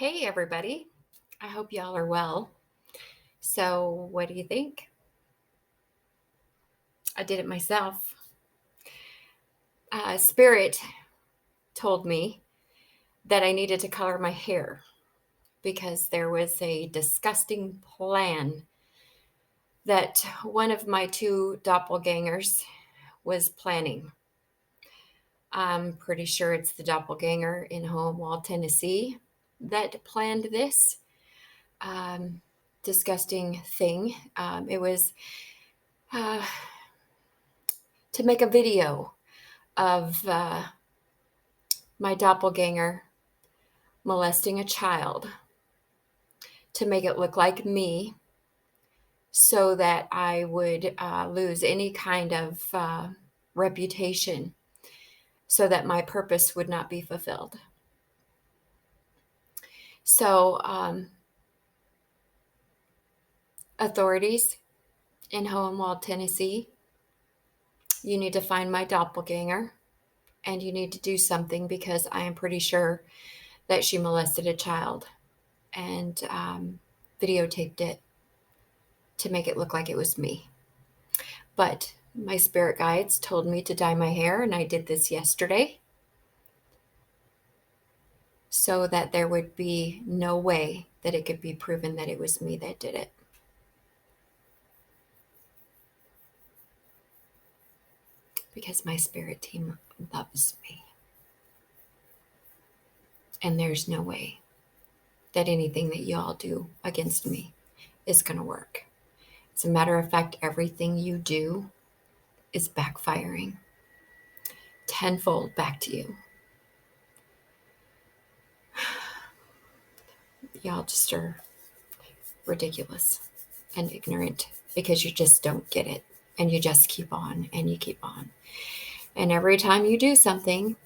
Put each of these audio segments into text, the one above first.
Hey, everybody. I hope y'all are well. So, what do you think? I did it myself. Spirit told me that I needed to color my hair because there was a disgusting plan that one of my two doppelgangers was planning. I'm pretty sure it's the doppelganger in Homewall, Tennessee, that planned this um, disgusting thing. It was uh, to make a video of my doppelganger molesting a child to make it look like me so that I would lose any kind of reputation so that my purpose would not be fulfilled. So, authorities in Hohenwald, Tennessee, you need to find my doppelganger and you need to do something because I am pretty sure that she molested a child and videotaped it to make it look like it was me. But my spirit guides told me to dye my hair, and I did this yesterday so that there would be no way that it could be proven that it was me that did it. Because my spirit team loves me. And there's no way that anything that y'all do against me is going to work. As a matter of fact, everything you do is backfiring tenfold back to you. Y'all just are ridiculous and ignorant because you just don't get it and you just keep on and you keep on. And every time you do something,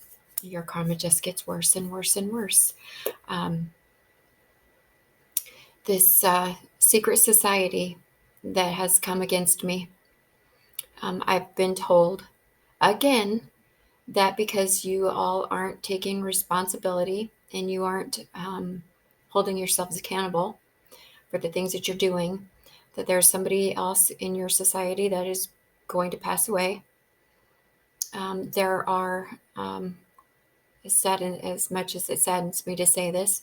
your karma just gets worse and worse and worse. This secret society that has come against me, I've been told again that because you all aren't taking responsibility and you aren't holding yourselves accountable for the things that you're doing, that there's somebody else in your society that is going to pass away. There are, as much as it saddens me to say this,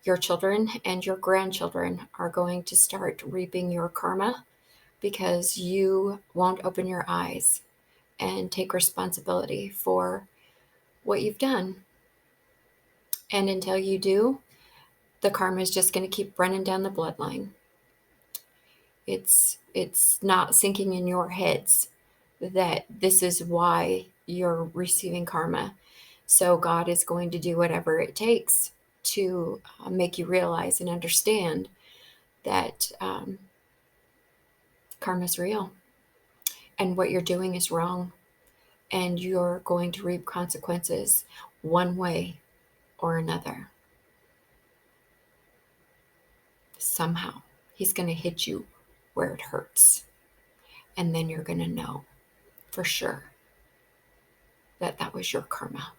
your children and your grandchildren are going to start reaping your karma because you won't open your eyes and take responsibility for what you've done. And until you do, the karma is just going to keep running down the bloodline. It's not sinking in your heads that this is why you're receiving karma. So God is going to do whatever it takes to make you realize and understand that karma is real and what you're doing is wrong, and you're going to reap consequences one way or another. Somehow, He's going to hit you where it hurts, and then you're going to know for sure that that was your karma.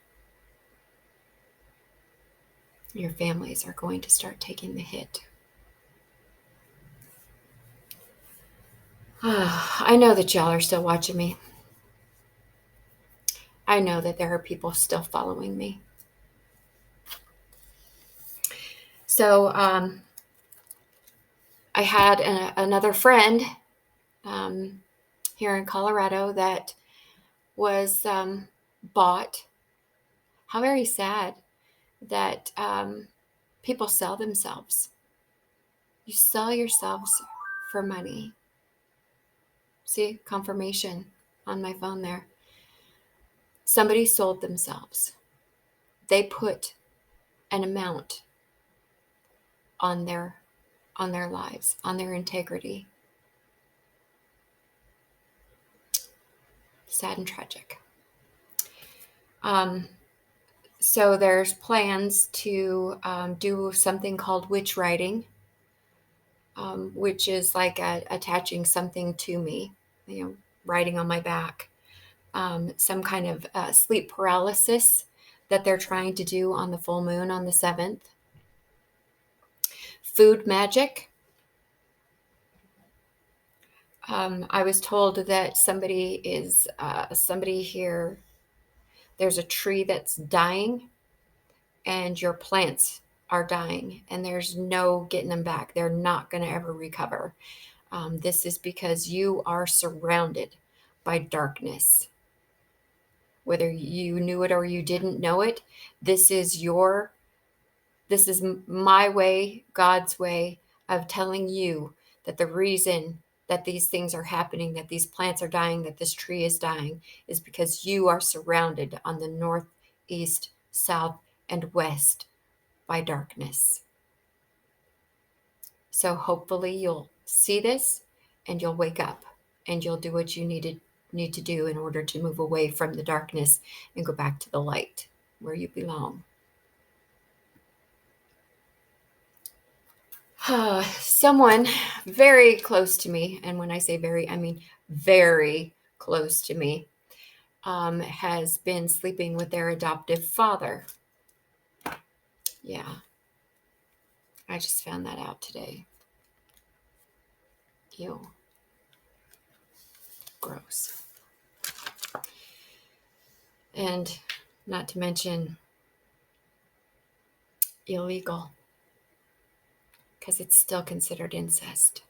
Your families are going to start taking the hit. I know that y'all are still watching me. I know that there are people still following me. So I had another friend here in Colorado that was bought. How very sad that people sell themselves. You sell yourselves for money. See, confirmation on my phone there. Somebody sold themselves. They put an amount on their lives, on their integrity. Sad and tragic. So there's plans to do something called witch writing, which is like attaching something to me, writing on my back. Some kind of sleep paralysis that they're trying to do on the full moon on the 7th. Food magic. I was told that somebody here, there's a tree that's dying and your plants are dying and there's no getting them back. They're not going to ever recover. This is because you are surrounded by darkness. Whether you knew it or you didn't know it, this is your, this is my way, God's way of telling you that the reason that these things are happening, that these plants are dying, that this tree is dying, is because you are surrounded on the north, east, south, and west by darkness. So hopefully you'll see this and you'll wake up and you'll do what you need to do in order to move away from the darkness and go back to the light where you belong. Someone very close to me, and when I say very, I mean very close to me, has been sleeping with their adoptive father. Yeah, I just found that out today. Ew. Gross. And not to mention illegal, because it's still considered incest.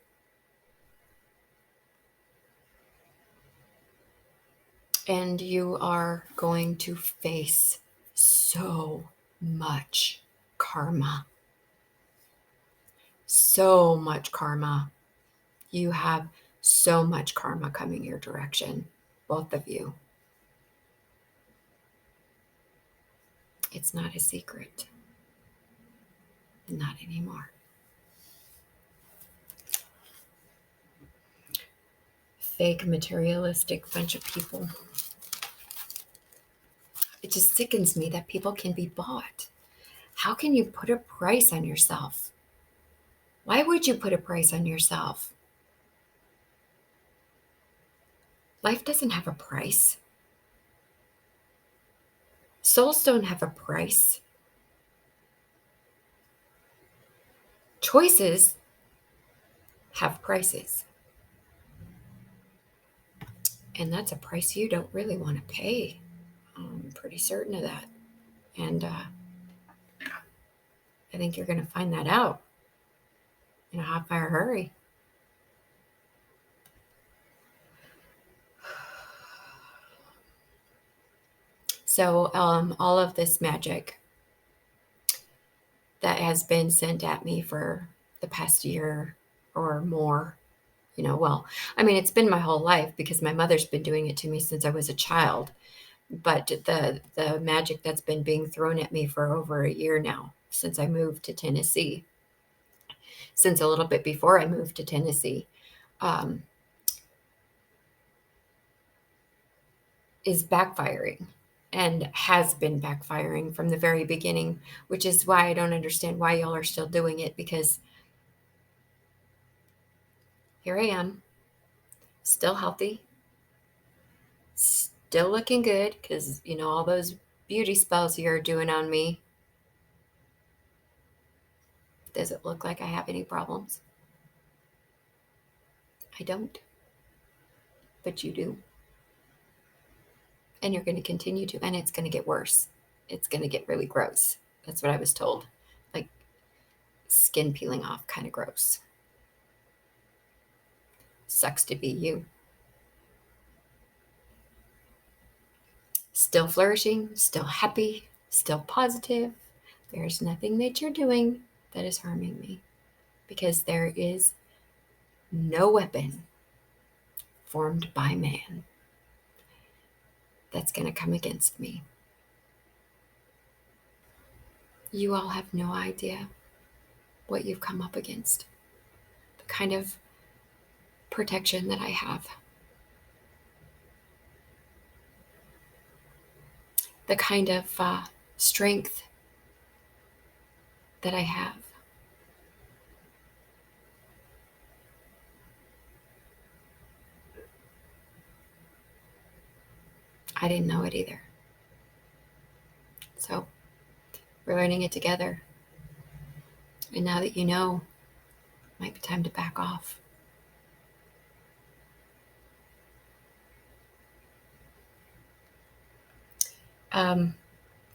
And you are going to face so much karma. So much karma. You have so much karma coming your direction, both of you. It's not a secret. Not anymore. Fake, materialistic bunch of people. It just sickens me that people can be bought. How can you put a price on yourself? Why would you put a price on yourself? Life doesn't have a price. Souls don't have a price. Choices have prices. And that's a price you don't really want to pay. I'm pretty certain of that. And I think you're going to find that out in a hot fire hurry. So all of this magic that has been sent at me for the past year or more, well, I mean, it's been my whole life because my mother's been doing it to me since I was a child. But the magic that's been being thrown at me for over a year now, since I moved to Tennessee, since a little bit before I moved to Tennessee, is backfiring and has been backfiring from the very beginning, which is why I don't understand why y'all are still doing it, because here I am, still healthy, still looking good, because, all those beauty spells you're doing on me. Does it look like I have any problems? I don't. But you do. And you're going to continue to, and it's going to get worse. It's going to get really gross. That's what I was told. Like skin peeling off, kind of gross. Sucks to be you. Still flourishing, still happy, still positive. There's nothing that you're doing that is harming me, because there is no weapon formed by man that's going to come against me. You all have no idea what you've come up against, the kind of protection that I have, the kind of strength that I have. I didn't know it either. So we're learning it together. And now that you know, it might be time to back off.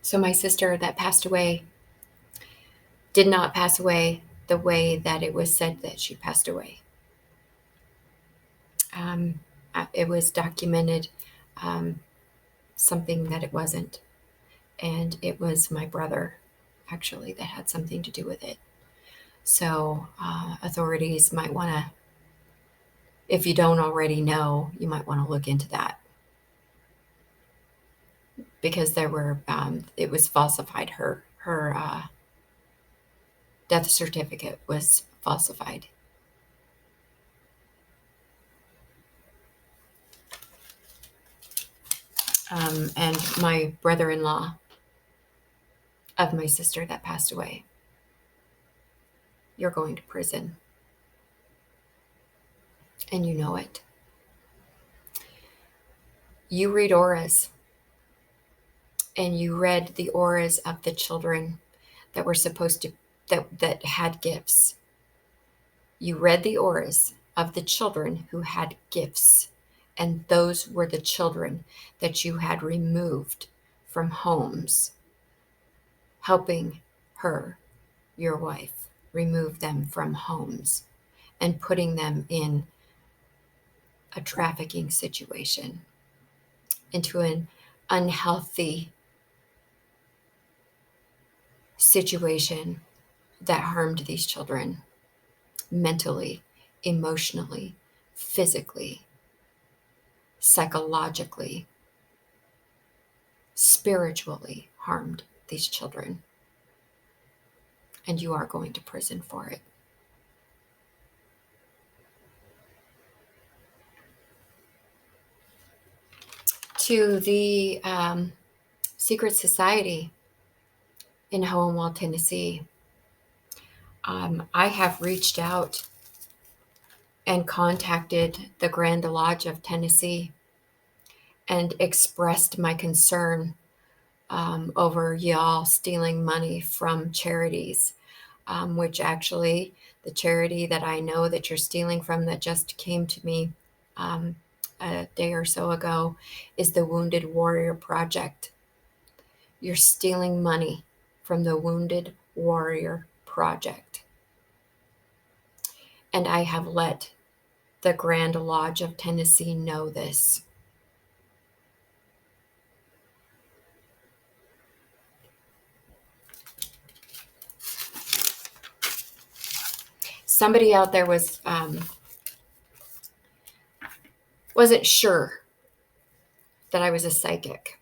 So my sister that passed away did not pass away the way that it was said that she passed away. It was documented something that it wasn't. And it was my brother, actually, that had something to do with it. So authorities might want to, if you don't already know, you might want to look into that. Because there were, it was falsified. Her death certificate was falsified. And my brother-in-law of my sister that passed away, you're going to prison. And you know it. You read auras. And you read the auras of the children that were supposed to, that had gifts. You read the auras of the children who had gifts. And those were the children that you had removed from homes, helping her, your wife, remove them from homes and putting them in a trafficking situation, into an unhealthy situation that harmed these children mentally, emotionally, physically, psychologically, spiritually harmed these children. And you are going to prison for it. To the secret society in Hohenwald, Tennessee, I have reached out and contacted the Grand Lodge of Tennessee and expressed my concern over y'all stealing money from charities, which actually the charity that I know that you're stealing from that just came to me a day or so ago is the Wounded Warrior Project. You're stealing money from the Wounded Warrior Project. And I have let the Grand Lodge of Tennessee know this. Somebody out there wasn't sure that I was a psychic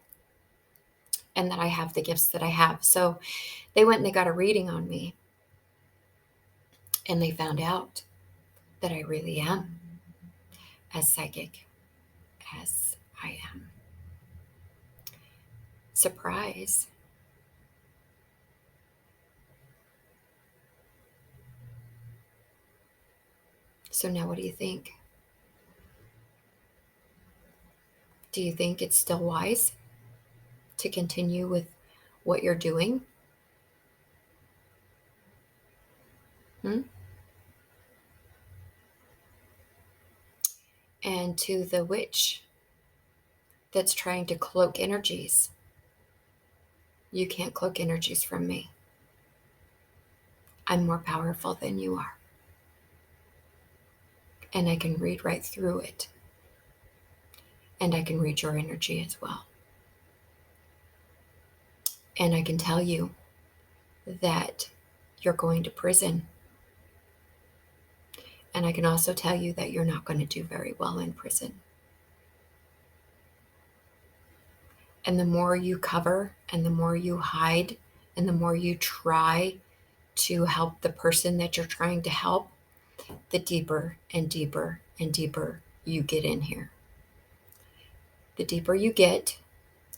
and that I have the gifts that I have. So they went and they got a reading on me. And they found out that I really am as psychic as I am. Surprise. So now what do you think? Do you think it's still wise to continue with what you're doing? And to the witch that's trying to cloak energies, you can't cloak energies from me. I'm more powerful than you are. And I can read right through it. And I can read your energy as well. And I can tell you that you're going to prison. And I can also tell you that you're not going to do very well in prison. And the more you cover and the more you hide and the more you try to help the person that you're trying to help, the deeper and deeper and deeper you get in here. The deeper you get,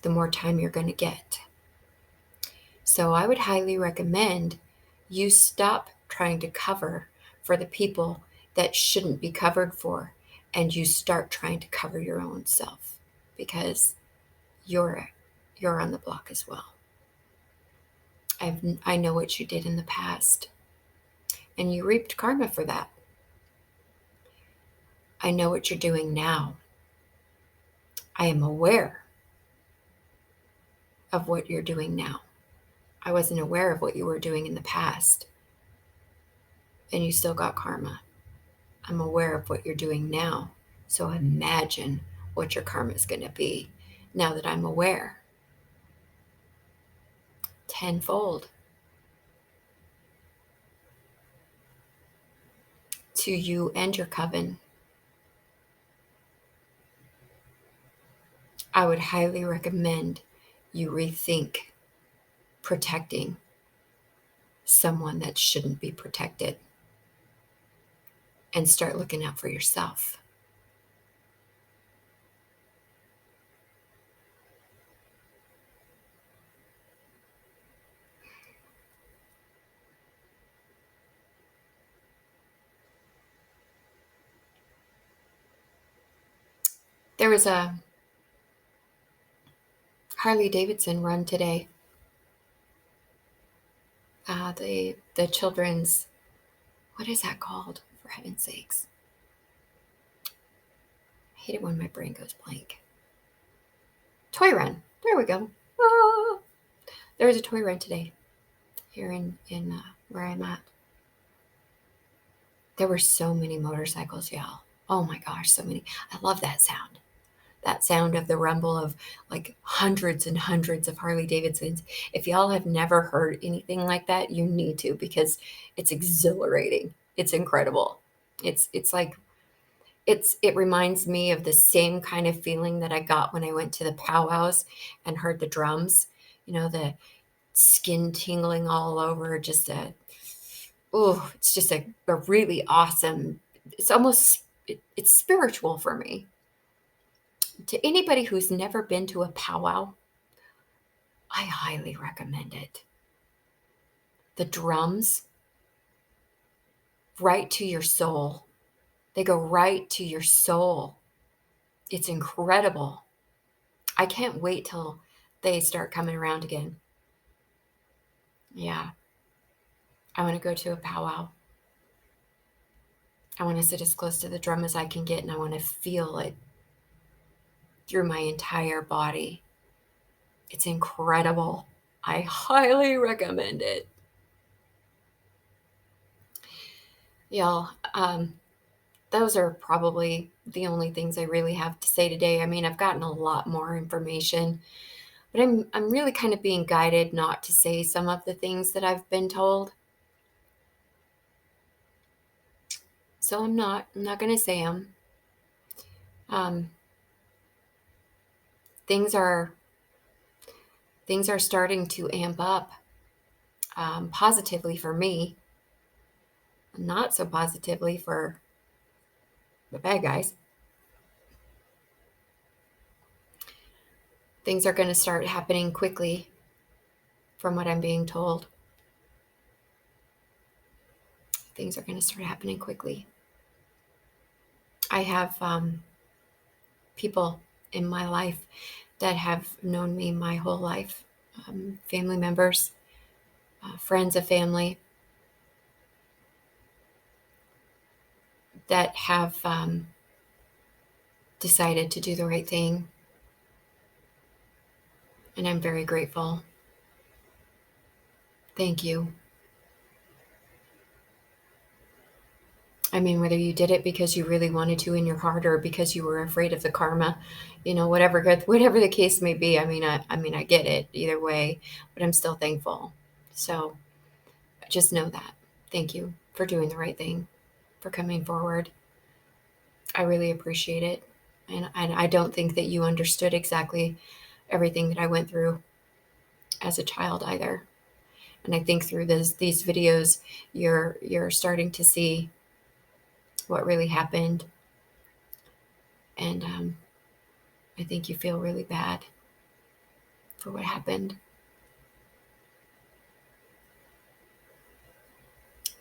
the more time you're going to get. So I would highly recommend you stop trying to cover for the people that shouldn't be covered for, and you start trying to cover your own self, because you're on the block as well. I know what you did in the past, and you reaped karma for that. I know what you're doing now. I am aware of what you're doing now. I wasn't aware of what you were doing in the past, and you still got karma. I'm aware of what you're doing now. So imagine what your karma is going to be now that I'm aware. Tenfold to you and your coven. I would highly recommend you rethink protecting someone that shouldn't be protected and start looking out for yourself. There was a Harley Davidson run today. The children's, what is that called, for heaven's sakes? I hate it when my brain goes blank. Toy run. There we go. Ah, there was a toy run today here in where I'm at. There were so many motorcycles, y'all. Oh my gosh, so many. I love that sound. That sound of the rumble of like hundreds and hundreds of Harley Davidsons. If y'all have never heard anything like that, you need to, because it's exhilarating. It's incredible. It's like it reminds me of the same kind of feeling that I got when I went to the powwows and heard the drums. You know, the skin tingling all over, just it's just a really awesome, it's almost, it's spiritual for me. To anybody who's never been to a powwow, I highly recommend it. The drums, right to your soul. They go right to your soul. It's incredible. I can't wait till they start coming around again. Yeah. I want to go to a powwow. I want to sit as close to the drum as I can get, and I want to feel it through my entire body. It's incredible. I highly recommend it. Y'all, those are probably the only things I really have to say today. I mean, I've gotten a lot more information, but I'm really kind of being guided not to say some of the things that I've been told. So I'm not going to say them. Things are starting to amp up, positively for me, not so positively for the bad guys. Things are going to start happening quickly, from what I'm being told. Things are going to start happening quickly. I have people in my life that have known me my whole life, family members, friends of family, that have decided to do the right thing. And I'm very grateful. Thank you. I mean, whether you did it because you really wanted to in your heart, or because you were afraid of the karma, whatever the case may be. I mean, I get it either way, but I'm still thankful. So just know that. Thank you for doing the right thing, for coming forward. I really appreciate it. And I don't think that you understood exactly everything that I went through as a child either. And I think through these videos, you're starting to see what really happened. And I think you feel really bad for what happened.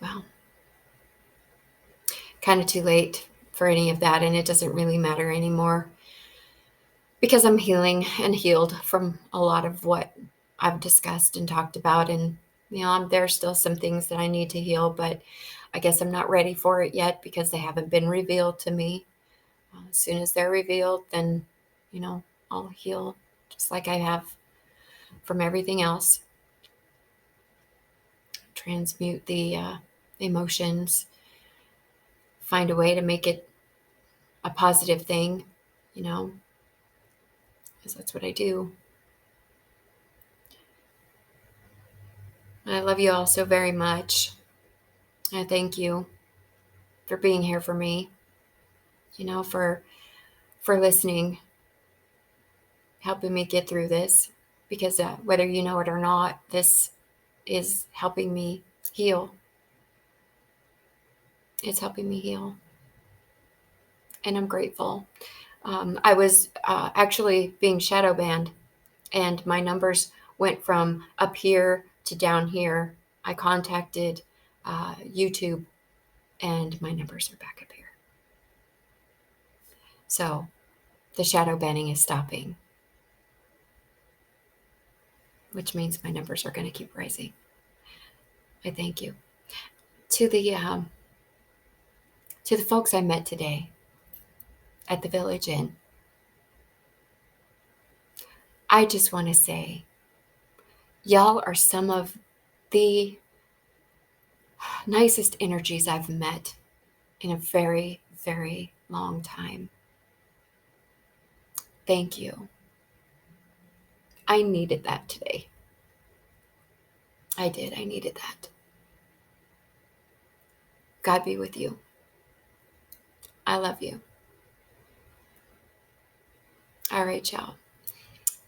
Well, kind of too late for any of that, and it doesn't really matter anymore, because I'm healing and healed from a lot of what I've discussed and talked about. And There's still some things that I need to heal, but I guess I'm not ready for it yet because they haven't been revealed to me. As soon as they're revealed, then, you know, I'll heal just like I have from everything else. Transmute the emotions, find a way to make it a positive thing, you know, because that's what I do. I love you all so very much. I thank you for being here for me, for listening, helping me get through this. Because whether you know it or not, this is helping me heal. It's helping me heal. And I'm grateful. I was actually being shadow banned, and my numbers went from up here to down here. I contacted YouTube, and my numbers are back up here. So the shadow banning is stopping, which means my numbers are going to keep rising. I thank you. To the folks I met today at the Village Inn, I just want to say, y'all are some of the nicest energies I've met in a very, very long time. Thank you. I needed that today. I did. I needed that. God be with you. I love you. All right, y'all.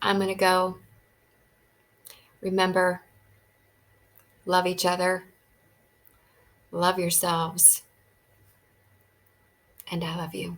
I'm going to go. Remember, love each other, love yourselves, and I love you.